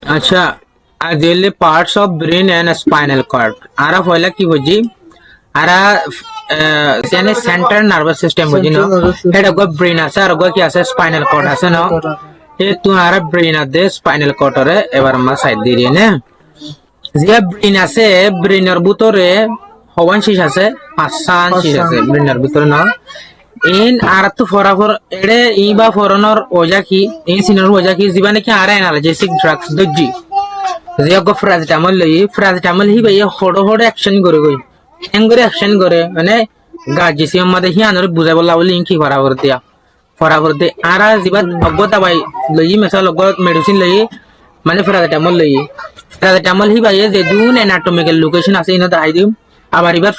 আচ্ছা, আজিলি parts of brain and spinal cord আরা হইলা কি বুঝি আরা সেনে সেন্ট্রাল নার্ভাস সিস্টেম বুঝি না এটা গো ব্রেন আছে আর গো কি আছে স্পাইনাল কর্ড আছে না এ তু আরা ব্রেন আছে স্পাইনাল কর্ডরে এবার আমরা সাইড দিয়ে নে যে ব্রেন আছে ব্রেনের ভিতরে হওয়ান শীষ আছে পাঁচসান শীষ আছে ব্রেনের ভিতরে না ইন আর তো ফরাফর এড়ে ই বা ফরনর ওজা কি এই সিনর ওজা কি জীবনে কি আর অ্যানালজেসিক ড্রাগস দজি যে গো ফ্রাজটামল হি ভাই হড় হড় অ্যাকশন করে গই এন করে অ্যাকশন করে মানে গাজিসি আমাদের হি আনরে বুঝাই বলা বলি কি ফরাফর দে আর জীবন অজ্ঞতা ভাই লই মেসাল অজ্ঞ মেডিসিন লই মানে ফ্রাজটামল হি ভাই যে দুন অ্যানাটমিক্যাল লোকেশন আছে ইনো দাই দিম আবার এবার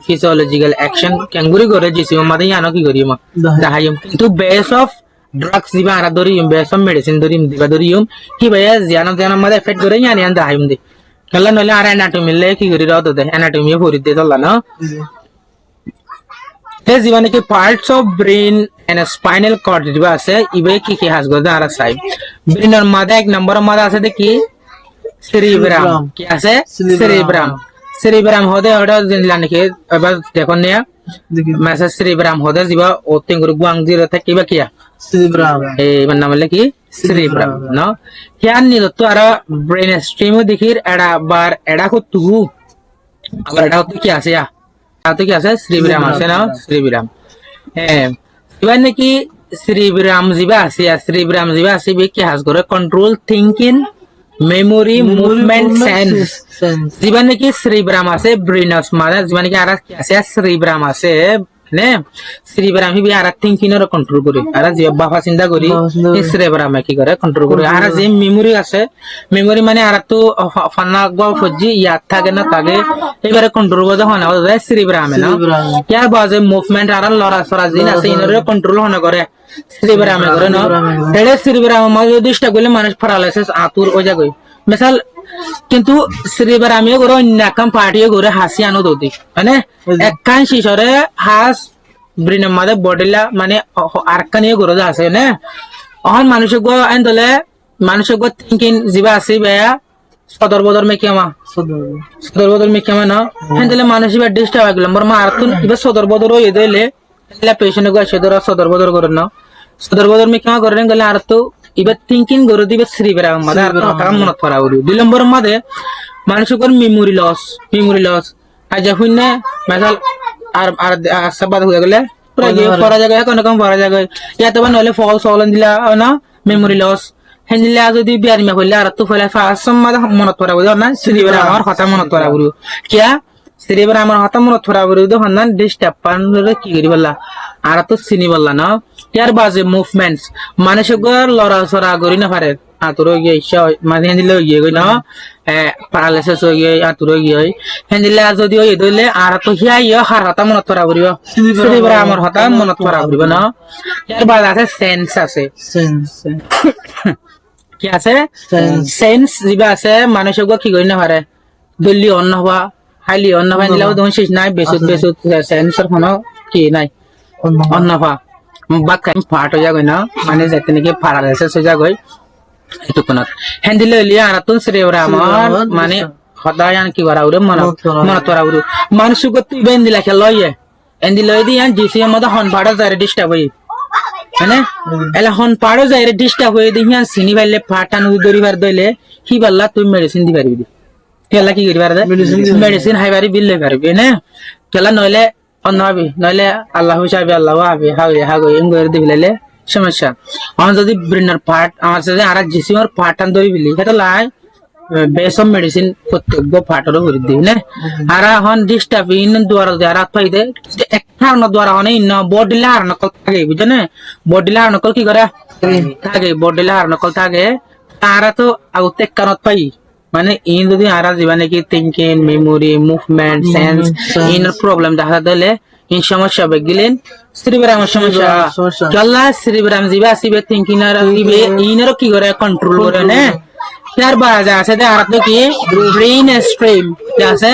ফিজিওলজিক্যাল অ্যাকশন ক্যাঙ্গুরি করে জিসি আমাদের ইয়ানো কি করি মা দাহাইম কিন্তু বেস অফ ড্রাগস দিবা আরা ধরিম বেস অফ মেডিসিন ধরিম দিবা ধরিম কি ভাইয়া জানা আমাদের এফেক্ট করে ইয়ানি আন দাহাইম দে কল্লা নলে আর অ্যানাটমি লে কি করি রদ দে অ্যানাটমি ভরি দে চলা না তে জীবনে কি parts of brain and spinal cord দিবা আছে ইবে কি হাস গদ আর সাই ব্রেনের মাদা এক নম্বর মাদা আছে দেখি সেরিব্রাম কি আছে সেরিব্রাম হদে ওটা জিনিলা নাকি এবার দেখুন নিয়া মেসেজ সেরিব্রাম হদে যিবা ও তিঙ্গুর গুয়াং জিরো থাকিবা কিয়া Cerebrum. এই মানে নাম কি সেরিব্রাম ন হিয়ান নি তো আর ব্রেন স্ট্রিম দেখির এডা বার এডা কো তু আবার এডা তো কি আছে তো কি আছে সেরিব্রাম আছে না সেরিব্রাম এবার নাকি সেরিব্রাম যিবা আছে বে কি হাস করে control thinking memory movement sense জীবন নাকি সেরিব্রাম আছে ব্রেনস মানে জীবন নাকি আর কি আছে সেরিব্রাম আছে নে সেরিব্রাম হি আর থিংকিং এর কন্ট্রোল করে আর যে বাবা চিন্তা করি এই সেরিব্রাম কি করে কন্ট্রোল করে আর যে মেমোরি আছে মেমোরি মানে আর তো ফান্না গো ফজি ইয়াদ থাকে না থাকে এবারে কন্ট্রোল করে হনা যায় সেরিব্রাম না ইয়ার বাজে মুভমেন্ট আর লড়া সরা জিন আছে ইনরে কন্ট্রোল হনা করে সেরিব্রামে করে না এড়ে সেরিব্রাম মাঝে দিশটা গলে মানুষ প্যারালাইসিস আতুর ও জায়গায় মিসাল কিন্তু সেরিব্রামে করে অন্যকাম পার্টিয়ে করে হাসি আনো দতি মানে একখান শিশরে হাস ব্রেনের মাঝে বডিলা মানে আরকানিয়ে করে আছে না অহন মানুষ গো আইনদলে মানুষ গো থিংকিং জিবা আছে বেয়া সদর বদর মেকিয়ামা না হেন্দলে মানুষ বা ডিস্টার্ব হয়ে গেল মা আরতুন ইবা সদর বদর হয়ে দিলে এলা পেশেন্ট গো আসে ধর সদর বদর করে না সদর বদর মেকিয়ামা করে গেলে আর তো ইবা থিংকিং করে দিবে সেরিব্রাম মাঝে আর কথা মনত পড়া উড়ি দুই নম্বর মাঝে মানুষের মেমোরি লস আজ শুনে মেজাল আর সাবাদ হয়ে গেলে পুরা গিয়ে পড়া জায়গায় কোন রকম পড়া জায়গায় ইয়াতে বা নলে ফল সলন দিলা না মেমোরি লস হেনদিলা যদি বিয়ার মে হইলে আর তো ফলে ফাসম মাঝে মনত পড়া উড়ি না সেরিব্রাম আমার কথা মনত পড়া উড়ি কিয়া সেরিব্রাম আমার কথা মনত পড়া উড়ি তো হন্নান ডিস্টার্ব পানরে কি করি বললা আর তো চিনি বললা না ইয়ার বাজে মুভমেন্টস মানুষের লড়া সরা করি না পারে আতুর গিয়ে ইচ্ছা মানে হেন্দিলে গিয়ে গই না প্যারালাইসিস হয়ে গিয়ে আতুর গিয়ে হেন্দিলে যদি ওই দইলে আর তো হিয়া হার হতা মনত পড়া করিব সেরিব্রাম আমার হতা মনত পড়া করিব না ইয়ার বাজে আছে সেন্স আছে কি আছে সেন্স যিবা আছে মানুষের কি করি না পারে দলি অন্ন হওয়া হাইলি অন্ন হওয়া দিলেও তখন শেষ নাই বেসুত সেন্সর কোনো কি নাই অন্ন হওয়া বাদ খাই ফাট হয়ে যাগই না মানে যাতে নাকি প্যারালাইসিস হয়ে যাগই এটুকুনত হ্যান্ডিল লিয়া আর তুন সেরিব্রাম আমার মানে সদায় কি করা উড়ে মনত করা উড়ে মানুষ তুই বেন দিলা খেল লইয়ে এন্দি লই দি জিসি মধ্যে হন পাড়া যায় ডিস্টার্ব হই মানে এলা হন পাড়ো যায় ডিস্টার্ব হয়ে দি চিনি পাইলে ফাটান দরিবার দইলে কি বললা তুই মেডিসিন দি পারবি কেলা কি করিবার মেডিসিন হাইবারি বিল লই পারবি না কেলা নইলে অন্য হবে নইলে আল্লাহ হিসাবে আল্লাহ হবে হাগো এম করে দিবিলে সমস্যা আমার যদি ব্রেনের পার্ট আমার সাথে আর জিসিমর পার্টান ধরি বিলি সেটা লাই বেসম মেডিসিন প্রত্যেক পার্টর করে দিই না আর হন ডিস্টার্ব ইন দ্বারা যারা পাইদে একটা দ্বারা হনে ইন বডিলা আর নকল থাকে বুঝনে বডিলা আর নকল কি করে থাকে বডিলা আর নকল থাকে তারা তো আউতে কারত পাই মানে ইন যদি আর জীবনে কি thinking memory movement sense in problem দেখা দিলে ইন সমস্যা বেগিলেন সেরিব্রাম সমস্যা গল্লা সেরিব্রাম জিবা আসিবে থিংকিং আর দিবে ইনর কি করে কন্ট্রোল করে না তার বাজা আছে দে আর তো কি ব্রেন স্ট্রিম কি আছে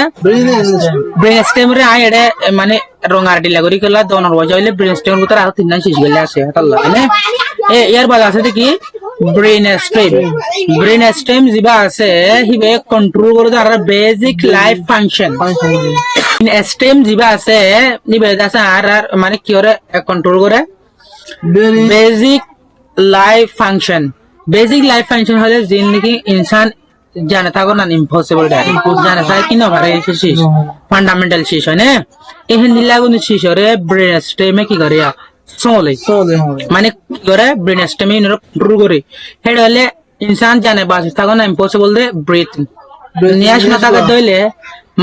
ব্রেন স্ট্রিম রে আইডে মানে রঙার ডিলা করি কলা দনর বজাইলে ব্রেন স্ট্রিম ভিতর আর তিনটা শেষ গলে আছে তাল্লা মানে এ ইয়ার বাজা আছে কি ব্রেন স্টেম যিবা আছে হিবে কন্ট্রোল করে আর বেসিক লাইফ ফাংশন স্টেম যিবা আছে নিবে আছে আর মানে কি করে কন্ট্রোল করে বেসিক লাইফ ফাংশন হলে জিন্দগি ইনসান জানে থাকো না ইম্পসিবল জানে থাকে কি না পারে শেষ ফান্ডামেন্টাল শেষ হয় না এখান দিলাগুন শেষ হরে ব্রেন স্টেমে কি করে চলে মানে কি করে ব্রেন স্টেমে কন্ট্রোল করে হেড হলে ইনসান জানে বাঁচে থাকো না ইম্পসিবল দে ব্রিথ নিয়াস না থাকা দইলে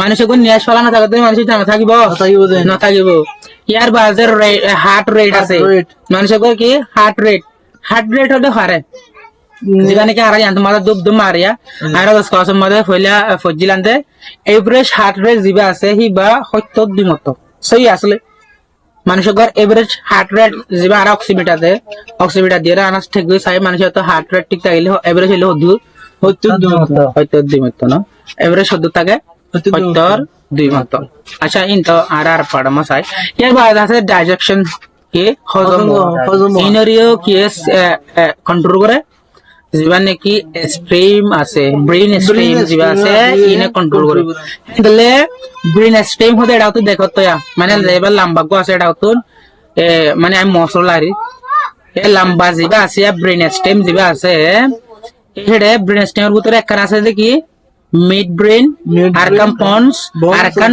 মানুষের কোন নিয়াস ফলা না থাকা দইলে মানুষ জানা থাকিব না থাকিব ইয়ার বাজের হার্ট রেট আছে মানুষের কি হার্ট রেট হতে পারে যেখানে কি আর জানতো মাথা দুব দুম মারিয়া আর 10 কসম মধ্যে ফইলা ফজিলান্তে এভারেজ হার্ট রেট যিবা আছে হি বা 72 মতো সই আসলে মানুষের এভারেজ হার্ট রেট যিবা আর অক্সিমিটার দিয়ে আনাস ঠিক গই চাই মানুষের তো হার্ট রেট ঠিক থাকলে এভারেজ হইলে 72 মতো না এভারেজ 70 থাকে 72 মতো আচ্ছা ইনতো আর পড়ামা চাই এর বাদ আছে ডাইজেশন কে হজম ইনরিও কি কন্ট্রোল করে যিবা নাকি স্ট্রিম আছে ব্রেন স্ট্রিম যিবা আছে ইনে কন্ট্রোল করে তাহলে ব্রেন স্ট্রিম হতে এটাও তো দেখো তো মানে লেভেল লম্বা গো আছে এটাও তো মানে আমি মশলারি এ লম্বা যিবা আছে ব্রেন স্ট্রিম যিবা আছে এখানে ব্রেন স্ট্রিমের ভিতরে একটা আছে যে কি মিড ব্রেন আরকাম পন্স আরকান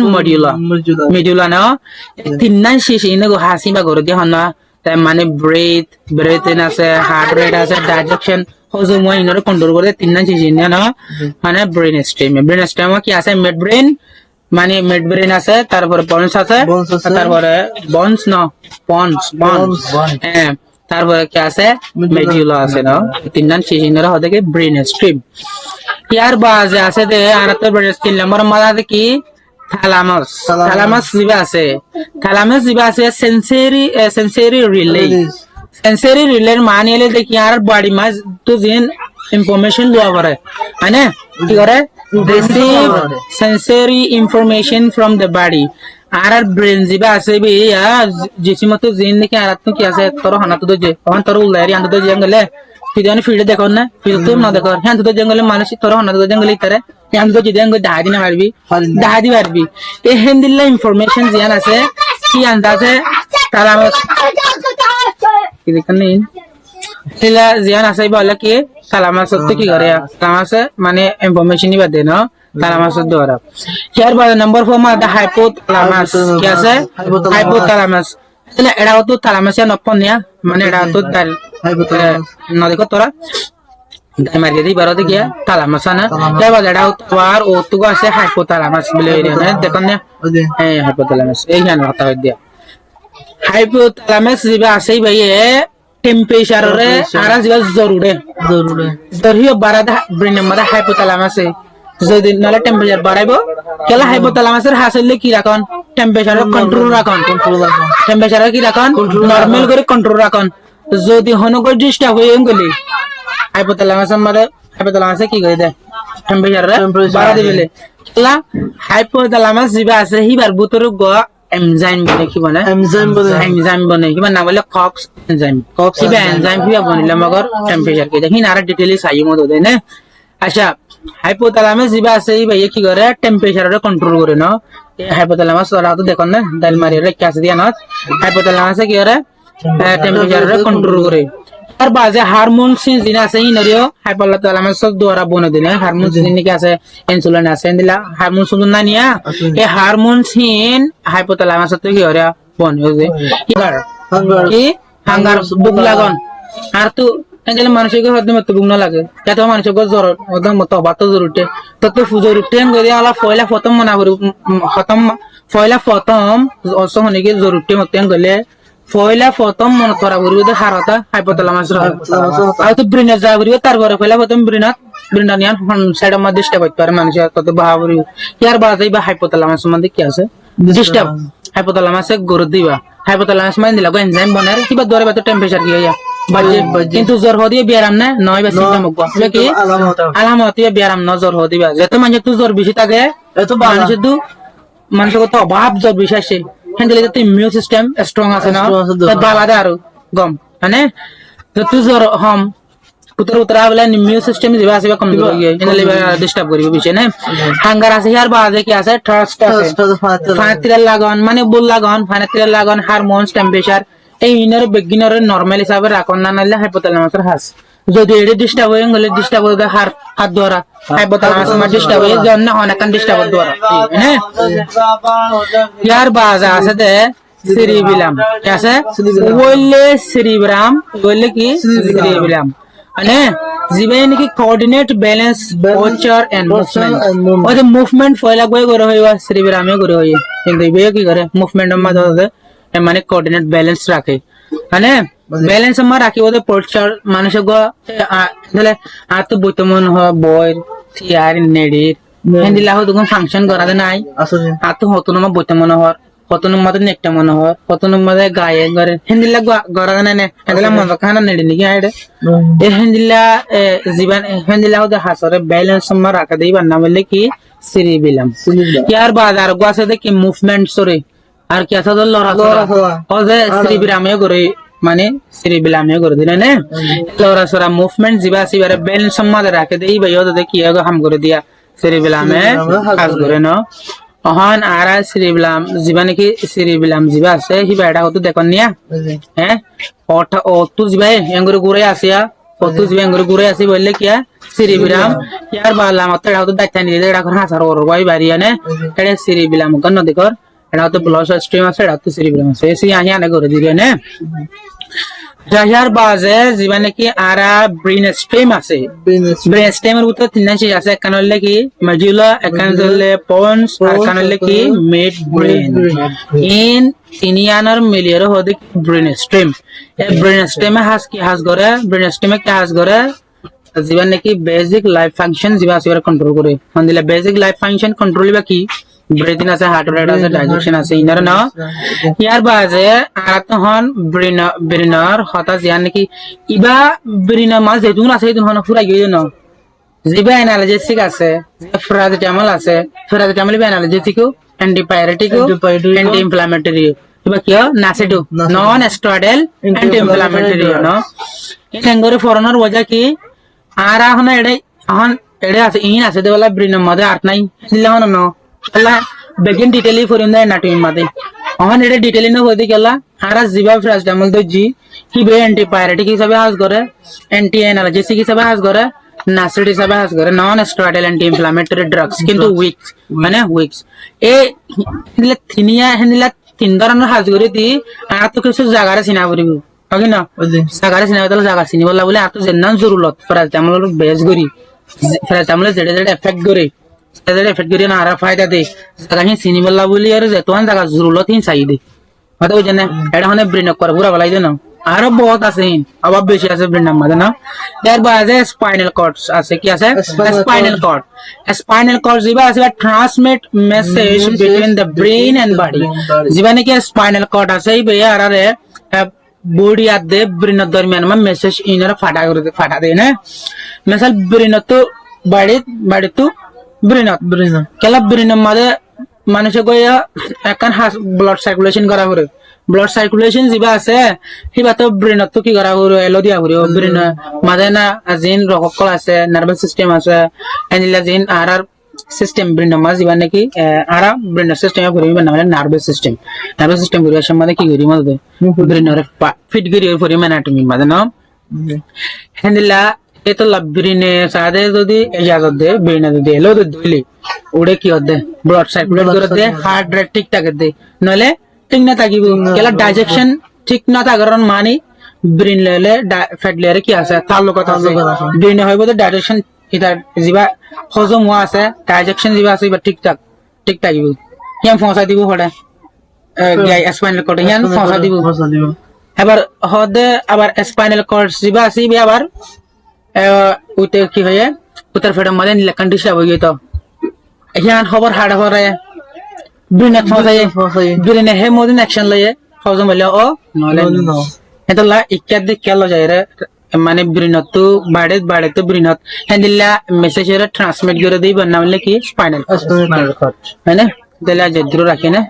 মডিউলা না তিনটা শেষ ইনে গো হাসি বা করে দিয়ে হন না মানে ব্রেথ আছে হার্ট রেট আছে ডাইজেশন হজম হয় ইনরে কন্ট্রোল করে তিনটা শেষ ইনে না মানে ব্রেন স্ট্রিম কি আছে মিড ব্রেন মানে মিড ব্রেন আছে তারপরে পন্স আছে তারপরে বন্স না পন্স হ্যাঁ তারপরে কি আছে মেডিউলা আছে না তিনটা শেষ ইনরে হতে কি ব্রেন স্ট্রিম ইয়ার বাজে আছে দে আর তো ব্রেন স্ট্রিম নম্বর মাথা কি থালামাস যিবা আছে সেন্সরি রিলে মানে হলে দেখি আর বডি মাস তো যেন ইনফরমেশন লওয়া করে মানে কি করে receive sensory information from the body আর ব্রেন যিবা আছে বি জিসিমতো যেন দেখি আর তো কি আছে তোর হানাতো যে তখন তোর উল্লারি আনতো যে গেলে ফিডানি ফিল্ডে দেখো না ফিল্ড তো না দেখো হ্যাঁ তো জঙ্গলে মানুষ তোর হানাতো জঙ্গলে ইতারে হ্যাঁ তো যদি দাহাদি না পারবি এই হেন্দিল্লা ইনফরমেশন জিয়ান আছে কি আন্দাজে তারা জিয়ান আছে বলে কি তালামাসত কি করে তালামাসে মানে ইনফরমেশন বাদে না তালামাসত দ্বারা ইয়ার বাদে নাম্বার 4 মা হাইপোথালামাস কি আছে হাইপোথালামাস তাহলে এটাও তো তালামাসে নপনিয়া মানে এটা তো না দেখো তোরা মারিয়ে দিই বারোতে গিয়া তালামাস না এবার এটাও আর ও তো আছে হাইপোথালামাস বলে দেখুন না হাইপোথালামাস এই জানো কথা দিয়া হাইপোথালামাস যিবা আছে ভাই টেম্পারেচারে আর যিবা জরুরে দরিও বাড়াদা ব্রেনের মধ্যে হাইপোথালামাসে যদি নালে টেম্পারেচার বাড়াইবো কেলা হাইপোথালামাসের হাসিলে কি রাখন টেম্পারেচার কন্ট্রোল রাখন টেম্পারেচার কি রাখন নরমাল করে কন্ট্রোল রাখন যদি হনগর ডিস্টার্ব হয়ে গেলে হাইপোথালামাসে কি করে দেয় টেম্পারেচার বাড়া দিবেলে কেলা হাইপোথালামাস যিবা আছে হিবার ভিতরে গ এনজাইম বনে কি বনে এনজাইম বনে কি নাম বলে কক্স এনজাইম কিবা এনজাইম কিবা বনিলে মগর টেম্পারেচার কে দেখি না ডিটেইলি চাইও মত দেয় না আচ্ছা হাইপোথালামাস যিবা আছে এই ভাই কি করে টেম্পারেচারে কন্ট্রোল করে না হাইপোথালামাস ওরা তো দেখুন না দাল মারিয়ে রেখে আছে দিয়া না হাইপোথালামাসে কি করে টেম্পারেচারে কন্ট্রোল করে আর বাজে হারমোন সিন আছে ইনরিও হাইপোথালামাস দ্বারা বনে দিলে হারমোন সিন কি আছে ইনসুলিন আছে দিলা হারমোন সুন না নিয়া এই হারমোন সিন হাইপোথালামাস তো কি করে বনে হয়ে কি হাঙ্গার বুক লাগন আর তো এঙ্গেলে মানুষকে হয়তো মত বুক না লাগে কত মানুষকে জ্বর একদম মত বাত জরুরতে তত ফুজর উঠে গদি আলা ফয়লা প্রথম মনা করি প্রথম অস হনিকে জরুরতে মত গলে ফয়লা প্রথম মন করা করিব দে হারতা হাইপোথালামাস আর তো ব্রেনে যা করিব তারপরে ফয়লা প্রথম ব্রেনানিয়ান সাইড মধ্যে ডিস্টার্ব হইতে পারে মানুষ তত বাহাবরি ইয়ার বাদে বা হাইপোথালামাস মধ্যে কি আছে ডিস্টার্ব হাইপোথালামাসে গর দিবা হাইপোথালামাস মানে দিলা এনজাইম বনার কিবা দরে বাত টেম্পারেচার কি হইয়া কিন্তু জ্বর হদিয়ে বিয়ারাম না নয় বা সিস্টেম কি আলামত বিয়ারাম ন জ্বর হদিবা যত মানে তো জ্বর বেশি থাকে এত মানুষের তো অভাব জ্বর বেশি আসে হ্যান্ডেলে তো ইমিউন সিস্টেম স্ট্রং আছে না বালাদে আরো গম মানে যত জ্বর হম পুতরা বলে ইমিউন সিস্টেম জিবা আছে কমজোর হয়ে গিয়ে ইনলে ডিস্টার্ব করিবে বিষয় না হাঙ্গার আছে আর বাজে কি আছে থ্রাস্ট আছে ফানাতিরাল লাগন মানে বুল লাগন ফানাতিরাল লাগন হারমোনস টেম্পারেচার এই ইনার বিগিনার নরমাল হিসাবে রাখুন না নালে হাইপোথ্যালামাসের হাস যদি এডি ডিস্টার্ব হয়ে গেলে ডিস্টার্ব হয়ে হাত দ্বারা হাইপোথ্যালামাস ডিস্টার্ব হয়ে জন্য অনেক ডিস্টার্ব দ্বারা হ্যাঁ ইয়ার বাজে আছে দে cerebellum कैसे बोले cerebellum बोले कि cerebellum અને જીવન की coordinate balance posture and movement और जो मूवमेंट फॉलो कोई करे होय cerebellum में करे होय কিন্তু ইবে কি করে মুভমেন্ট માં দে মানে কোঅর্ডিনেট ব্যালেন্স রাখে মানে ব্যালেন্স માં রাখি ওদের পোস্চার মানুষ গো তাহলে আর তো বর্তমান হ বয় থিয়ার নেডি হেন্দিলা হ তখন ফাংশন করা দে নাই আসলে আর তো হতো না বর্তমান হওয়ার কতনুম মতে নেকটা মনে হয় কতনুম মতে গায়ে গরে হেন্দিলা গরা না নে হেন্দিলা মন খানা নেডি নি আইডে এ হেন্দিলা জীবন হেন্দিলা ওদে হাসরে ব্যালেন্স মা রাখা দেই বান্না বলে কি cerebellum ইয়ার বাজার গো আছে দেখি মুভমেন্ট সরে আর কি আছে লরা ওদে cerebellum এ গরে মানে cerebellum এ গরে দিলে না লরা সরা মুভমেন্ট জিবা সিবারে ব্যালেন্স মা রাখে দেই ভাই ওদে কি আগো হাম করে দিয়া cerebellum এ কাজ করে না অহন আরা cerebellum জীবানে কি cerebellum জিবা আছে হিবা এটা হতো দেখন নিয়া হ্যাঁ ওটা ও তু জিবা এঙ্গুরে ঘুরে আসিয়া ও তু জিবা এঙ্গুরে ঘুরে আসি বললে কি cerebellum ইয়ার বালা মত এটা হতো দাইতা নি এটা কোন হাসার ওর গাই বাড়িয়া নে এটা cerebellum কোন দেখর এটা হতো ব্লাড স্ট্রিম আছে এটা হতো cerebellum আছে এসি আহি আনে করে দিবে না যাহার বাজে জীবানে কি আরা ব্রেন স্টেম আছে ব্রেন স্টেমের ভিতর তিনটা চিজ আছে একখান হলে কি মেডুলা একখান হলে পন্স আর একখান হলে কি মিড ব্রেন ইন তিনিয়ানার মিলিয়ার হদে ব্রেন স্টেম এই ব্রেন স্টেমে হাস করে ব্রেন স্টেমে কি হাস করে জীবানে কি বেসিক লাইফ ফাংশন জিবা সিবার কন্ট্রোল করে হন্দিলা বেসিক লাইফ ফাংশন কন্ট্রোল বা কি ব্রিথিং আছে হার্ট রেট আছে ডাইজেশন আছে ইনার না ইয়ার বাজে আর তখন ব্রেনার হতা জিয়ান নাকি ইবা ব্রেনা মাল যেতুন আছে যেতুন হন পুরা গিয়ে না জিবা অ্যানালজেসিক আছে ফ্রাজেটামল আছে ফ্রাজেটামল বি অ্যানালজেসিক অ্যান্টিপাইরেটিক অ্যান্টি ইনফ্লামেটরি ইবা কি নাসেডু নন স্টেরয়েডাল অ্যান্টি ইনফ্লামেটরি না ইনগরে ফরনার ওজা কি আর এখন এডে আছে ইন আছে দেওয়ালা ব্রেনা মধ্যে আট নাই দিলা হন না alla begin detailing for in the anatomy made on it detailing no hodi kala ara jiba paracetamol do ji ki be antipyretic hisabe has gore anti analgesic hisabe has gore nasrid hisabe has gore non steroidal anti inflammatory drugs kintu weeks mane weeks e hindila thinia hindila tin ধরনের হাজ করে দি আর তো কিছু জায়গারে চিনা করিব ওকে না জায়গারে চিনা তাহলে জায়গা চিনি বলা বলে আর তো জেনান জরুরত paracetamol বেস করি paracetamol যেটা যেটা এফেক্ট করে সেটা এফেক্ট করি না আর ফায়দা দে জায়গা হি চিনি বলা বলি আর যেতন জায়গা জরুরত হি চাই দে মানে ওই জন্য এটা হনে ব্রেন করে পুরা বলাই দে না আর বহুত আছে আবার বেশি আছে ব্রেনের মধ্যে না এর বাদে স্পাইনাল কর্ডস আছে কি আছে স্পাইনাল কর্ড জিবা আছে transmit message between the brain and body জিবা নাকি স্পাইনাল কর্ড আছে এই বেয়া আর বডি আর দে ব্রেনের দরমিয়ান মে মেসেজ ইনার ফাটা দে না মিসাল ব্রেন তো বাড়ি তো ব্রেন কেলা ব্রেনের মধ্যে মানুষে গয়া এখন ব্লাড সার্কুলেশন করা করে ব্লাড সার্কুলেশন জিবা আছে হিবা তো ব্রেনত তো কি করা করে এলো দিয়া করে ব্রেন মাঝে না জিন রকল আছে নার্ভাস সিস্টেম আছে এনিলা জিন আর সিস্টেম ব্রেন মাঝে জিবা নাকি আর ব্রেন সিস্টেম এ পরিবে না মানে নার্ভাস সিস্টেম করে সম্বন্ধে কি করি মধ্যে ব্রেনের ফিট করি পরিবে অ্যানাটমি মাঝে না এনিলা এতো ব্রেনে সাদে যদি ইজাজত দে ব্রেনে যদি এলো তো দিলি ওড়ে কি হদে ব্লাড সার্কুলেট করে দে হার্ট রেট ঠিক থাকে দে নলে ঠিক না থাকিব কেলা ডাইজেকশন ঠিক না থাকার মানে ব্রেন লেলে ফ্যাট লেয়ারে কি আছে তালুকত আছে ব্রেনে হইব তো ডাইজেকশন এটা জিবা হজম হওয়া আছে ডাইজেকশন জিবা আছে ঠিক থাকিব ইয়াম ফসা দিব হড়া স্পাইনাল কর্ড ইয়াম ফসা দিব এবার হদে আবার স্পাইনাল কর্ড জিবা আছে আবার উতে কি হয় উত্তর ফেডম মানে নিলে কন্ডিশন হয়ে তো ইয়ান খবর হাড় করে ব্রেনে ফসায় ব্রেনে হে মোদিন অ্যাকশন লয়ে হজম হলে ও নলে এটা লা ইক্কাদ কেলো যায় রে মানে ব্রেনত তো বাড়ে তো ব্রেনত হ্যান্ডিলা মেসেজ এর ট্রান্সমিট করে দেই বানালে কি স্পাইনাল কর্ড হ্যাঁ না দিলা জদ্রু রাখে না